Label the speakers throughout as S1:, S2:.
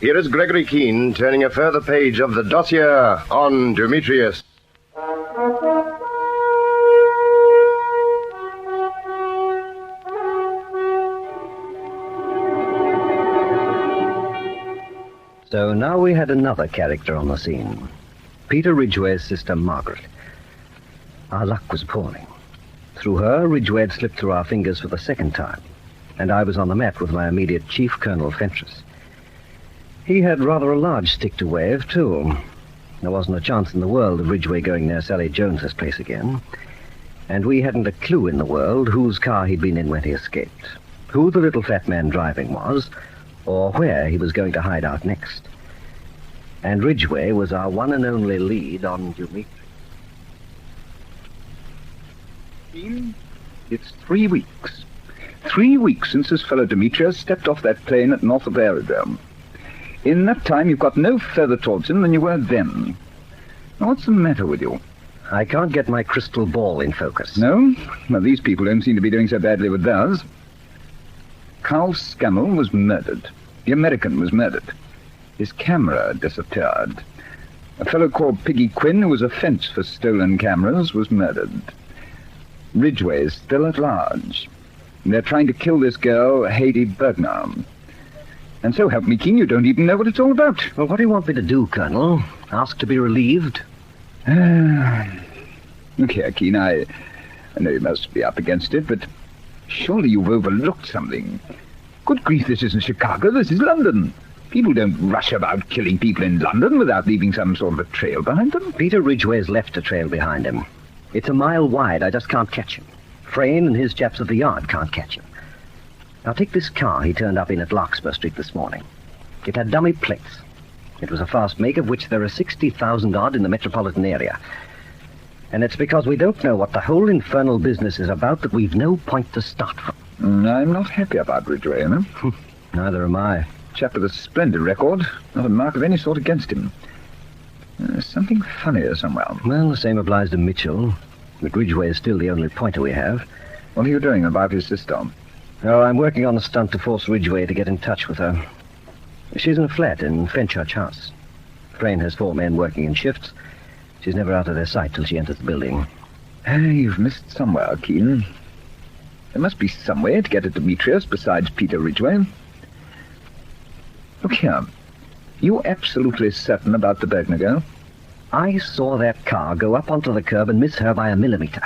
S1: Here is Gregory Keene turning a further page of the Dossier on Dumetrius.
S2: So now we had another character on the scene. Peter Ridgway's sister, Margaret. Our luck was appalling. Through her, Ridgway had slipped through our fingers for the second time, and I was on the mat with my immediate chief, Colonel Fentress. He had rather a large stick to wave, too. There wasn't a chance in the world of Ridgway going near Sally Jones's place again, and we hadn't a clue in the world whose car he'd been in when he escaped, who the little fat man driving was, or where he was going to hide out next. And Ridgway was our one and only lead on Dumetrius.
S3: It's 3 weeks. 3 weeks since this fellow Demetrius stepped off that plane at north of the aerodrome. In that time, you've got no further towards him than you were then. Now, what's the matter with you?
S2: I can't get my crystal ball in focus.
S3: No? Well, these people don't seem to be doing so badly with theirs. Carl Scammell was murdered. The American was murdered. His camera disappeared. A fellow called Piggy Quinn, who was a fence for stolen cameras, was murdered. Ridgway is still at large. They're trying to kill this girl, Haydee Bergner. And so, help me, Keene, you don't even know what it's all about.
S2: Well, what do you want me to do, Colonel? Ask to be relieved?
S3: Look here, Keene, I know you must be up against it, but surely you've overlooked something. Good grief, this isn't Chicago, this is London. People don't rush about killing people in London without leaving some sort of a trail behind them.
S2: Peter Ridgway's left a trail behind him. It's a mile wide. I just can't catch him. Frayne and his chaps at the yard can't catch him. Now, take this car he turned up in at Larkspur Street this morning. It had dummy plates. It was a fast make, of which there are 60,000 odd in the metropolitan area. And it's because we don't know what the whole infernal business is about that we've no point to start from.
S3: I'm not happy about Ridgway, you know.
S2: Neither am I.
S3: Chap with a splendid record, not a mark of any sort against him. There's something funnier somewhere.
S2: Well, the same applies to Mitchell, but Ridgway is still the only pointer we have.
S3: What are you doing about his sister?
S2: Oh, I'm working on a stunt to force Ridgway to get in touch with her. She's in a flat in Fenchurch House. Frayne has 4 men working in shifts. She's never out of their sight till she enters the building.
S3: You've missed somewhere, Keene. There must be some way to get at Demetrius besides Peter Ridgway. Look here. You absolutely certain about the Bergner girl?
S2: I saw that car go up onto the curb and miss her by a millimeter.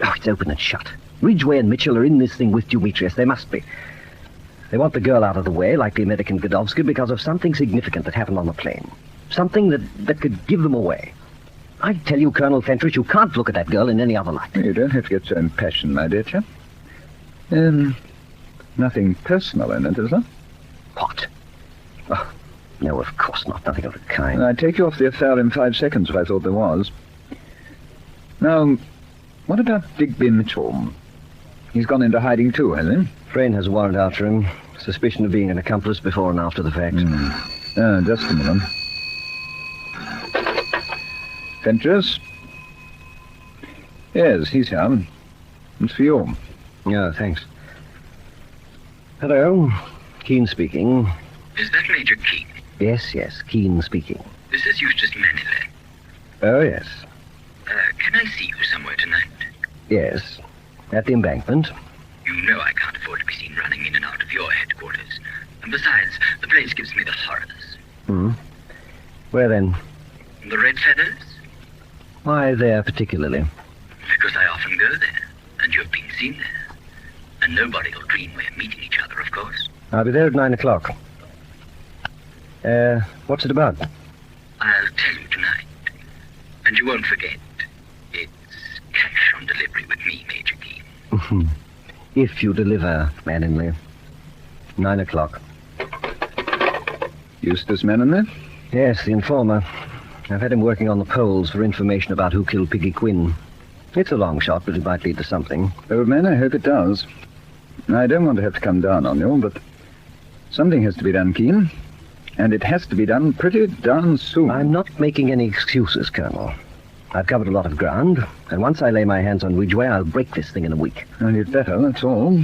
S2: Oh, it's open and shut. Ridgway and Mitchell are in this thing with Dumetrius. They must be. They want the girl out of the way, like the American Godowsky, because of something significant that happened on the plane. Something that could give them away. I tell you, Colonel Fentress, you can't look at that girl in any other light.
S3: You don't have to get so impassioned, my dear chap. Nothing personal in it, is there?
S2: What? Oh, no, of course not. Nothing of the kind.
S3: I'd take you off the affair in 5 seconds if I thought there was. Now, what about Digby Mitchell? He's gone into hiding too, has he?
S2: Frayne has a warrant out for him. Suspicion of being an accomplice before and after the fact.
S3: Just a minute. Fentress? Yes, he's here. It's for you.
S2: Yeah, thanks. Hello. Keene speaking.
S4: Is that Major Keene?
S2: Yes, Keene speaking.
S4: This is Eustace Maniley.
S2: Oh, yes.
S4: Can I see you somewhere tonight?
S2: Yes. At the embankment.
S4: You know I can't afford to be seen running in and out of your headquarters. And besides, the place gives me the horrors.
S2: Where then?
S4: The Red Feathers?
S2: Why there particularly?
S4: Because I often go there, and you've been seen there. And nobody will dream we're meeting each other, of course.
S2: I'll be there at 9 o'clock. What's it about?
S4: I'll tell you tonight. And you won't forget. It's cash on delivery with me, Major Keene.
S2: If you deliver, Manningley. 9 o'clock.
S3: Eustace Manningley?
S2: Yes, the informer. I've had him working on the polls for information about who killed Piggy Quinn. It's a long shot, but it might lead to something.
S3: Old man, I hope it does. I don't want to have to come down on you, but something has to be done, Keene. And it has to be done pretty darn soon.
S2: I'm not making any excuses, Colonel. I've covered a lot of ground, and once I lay my hands on Ridgway, I'll break this thing in a week.
S3: Well, you'd better, that's all.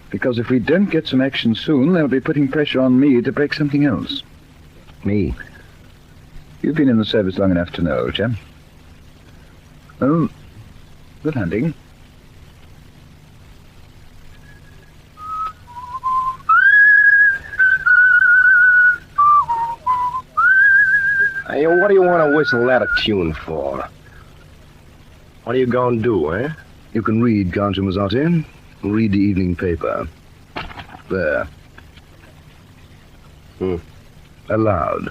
S3: Because if we don't get some action soon, they'll be putting pressure on me to break something else.
S2: Me.
S3: You've been in the service long enough to know, old chap. Oh, good hunting.
S1: Hey, what do you want to whistle that a tune for? What are you going to do, eh?
S5: You can read, can't you, Mazzotti? Read the evening paper. There. Aloud.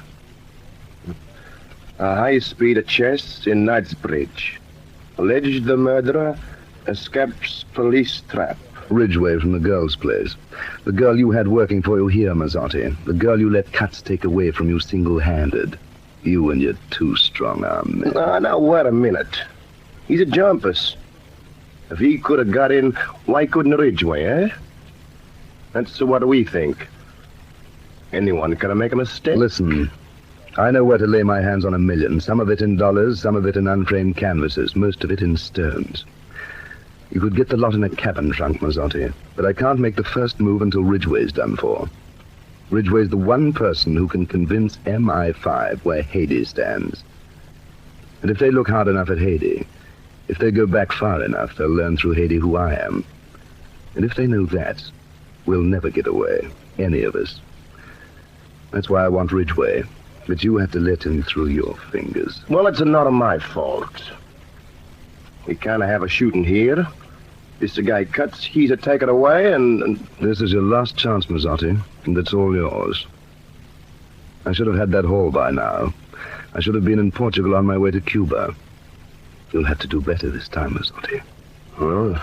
S1: A high-speed chase in Knightsbridge. Alleged the murderer escapes police trap.
S5: Ridgway from the girl's place. The girl you had working for you here, Mazzotti. The girl you let Cutts take away from you single-handed. You and your two strong-arm men.
S1: Now, wait a minute. He's a jumpus. If he could have got in, why couldn't Ridgway, eh? That's what we think. Anyone can make a mistake.
S5: Listen, I know where to lay my hands on $1 million. Some of it in dollars, some of it in unframed canvases, most of it in stones. You could get the lot in a cabin trunk, Mazzotti, but I can't make the first move until Ridgway's done for. Ridgway's the one person who can convince MI5 where Haiti stands. And if they look hard enough at Haiti, if they go back far enough, they'll learn through Haiti who I am. And if they know that, we'll never get away, any of us. That's why I want Ridgway, but you have to let him through your fingers.
S1: Well, it's not my fault. We kind of have a shooting here. This guy Cutts, he's a take it away, and...
S5: This is your last chance, Mazzotti, and it's all yours. I should have had that haul by now. I should have been in Portugal on my way to Cuba. You'll have to do better this time, Mazzotti.
S1: Well,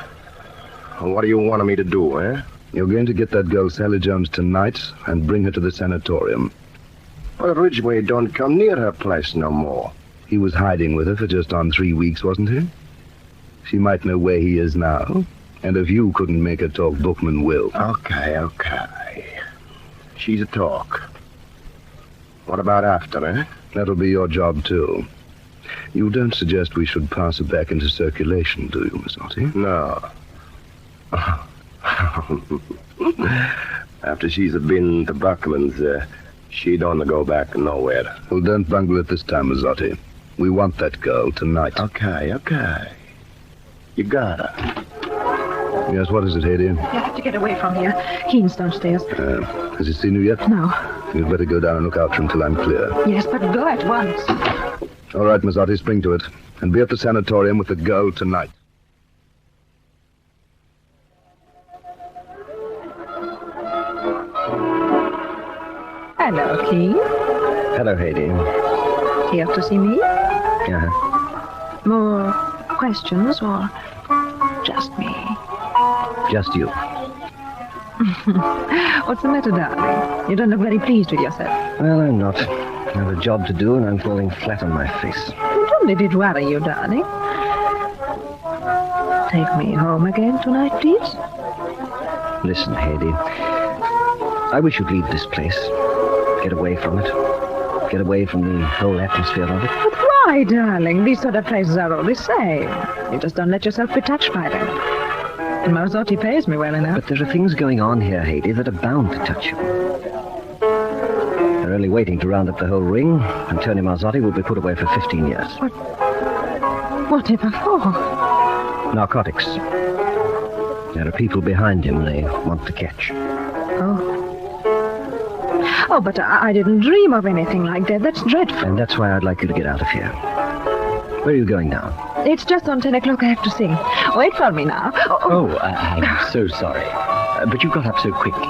S1: what do you want me to do, eh?
S5: You're going to get that girl Sally Jones tonight and bring her to the sanatorium.
S1: But Ridgway don't come near her place no more.
S5: He was hiding with her for just on 3 weeks, wasn't he? She might know where he is now, and if you couldn't make her talk, Bookman will.
S1: Okay. She's a talk. What about after, eh?
S5: That'll be your job, too. You don't suggest we should pass her back into circulation, do you, Mazzotti?
S1: No. After she's been to Buckland's, she don't go back nowhere.
S5: Well, don't bungle it this time, Mazzotti. We want that girl tonight.
S1: Okay. You got her.
S5: Yes, what is it, Haiti?
S6: You have to get away from here. Keen's downstairs.
S5: Has he seen you yet?
S6: No.
S5: You'd better go down and look out for him till I'm clear.
S6: Yes, but go at once.
S5: All right, Mazzotti, spring to it. And be at the sanatorium with the girl tonight.
S6: Hello, Keen.
S2: Hello, Haiti.
S6: Here to see me?
S2: Yeah.
S6: More questions or just me?
S2: Just you.
S6: What's the matter, darling? You don't look very pleased with yourself.
S2: Well, I'm not. I have a job to do, and I'm falling flat on my face.
S6: It only did worry you, darling. Take me home again tonight, please.
S2: Listen, Haiti. I wish you'd leave this place. Get away from it. Get away from the whole atmosphere of it.
S6: But why, darling? These sort of places are all the same. You just don't let yourself be touched by them. And Mazzotti pays me well enough.
S2: But there are things going on here, Haiti, that are bound to touch you. They're only waiting to round up the whole ring, and Tony Mazzotti will be put away for 15 years.
S6: Whatever for?
S2: Narcotics. There are people behind him they want to catch.
S6: Oh, but I didn't dream of anything like that. That's dreadful.
S2: And that's why I'd like you to get out of here. Where are you going now?
S6: It's just on 10 o'clock I have to sing. Wait for me now.
S7: I'm so sorry. But you got up so quickly.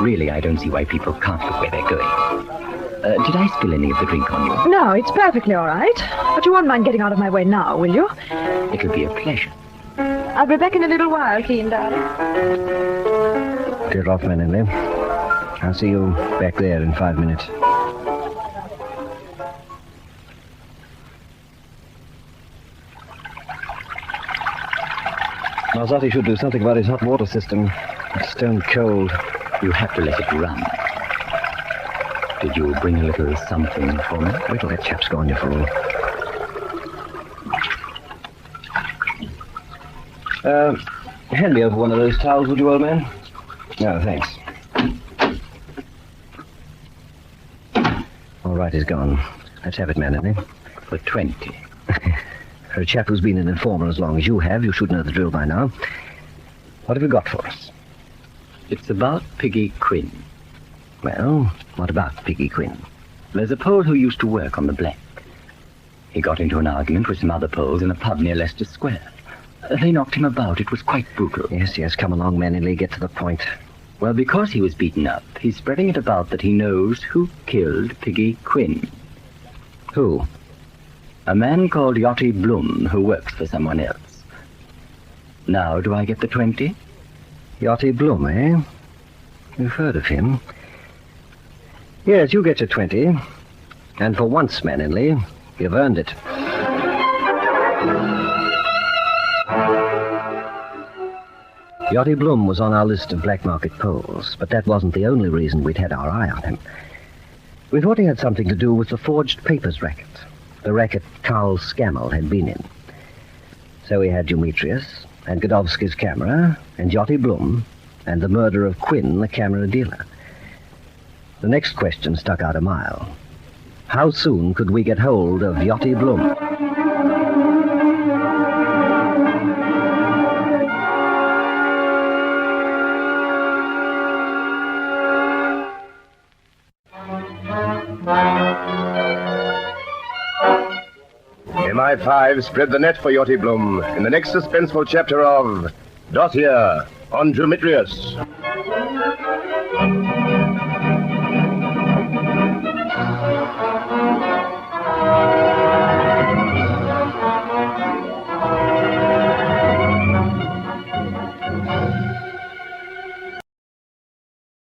S7: Really, I don't see why people can't look where they're going. Did I spill any of the drink on you?
S6: No, it's perfectly all right. But you won't mind getting out of my way now, will you?
S7: It'll be a pleasure.
S6: I'll be back in a little while, Keen, darling.
S2: Get off, Manningley. I'll see you back there in 5 minutes. Mazzotti should do something about his hot water system. It's stone cold.
S7: You have to let it run. Did you bring a little something for me?
S2: Wait till that chap's gone, you fool. Hand me over one of those towels, would you, old man? No, thanks. right, he's gone. Let's have it, Manley.
S7: For 20.
S2: For a chap who's been an informer as long as you have, you should know the drill by now. What have you got for us?
S7: It's about Piggy Quinn.
S2: Well, what about Piggy Quinn?
S7: There's a Pole who used to work on the Black. He got into an argument with some other Poles in a pub near Leicester Square. They knocked him about. It was quite brutal.
S2: Yes, come along, Manley, get to the point.
S7: Well, because he was beaten up, he's spreading it about that he knows who killed Piggy Quinn.
S2: Who?
S7: A man called Yachty Blum, who works for someone else. Now, do I get the 20?
S2: Yachty Blum, eh? You've heard of him. Yes, you get your 20. And for once, Manley, you've earned it. Yachty Blum was on our list of black market Poles, but that wasn't the only reason we'd had our eye on him. We thought he had something to do with the forged papers racket, the racket Carl Scammell had been in. So we had Dumetrius, and Godowski's camera, and Yachty Blum, and the murder of Quinn, the camera dealer. The next question stuck out a mile. How soon could we get hold of Yachty Blum?
S1: MI5 spread the net for Yachty Blum in the next suspenseful chapter of Dossier On Dumetrius.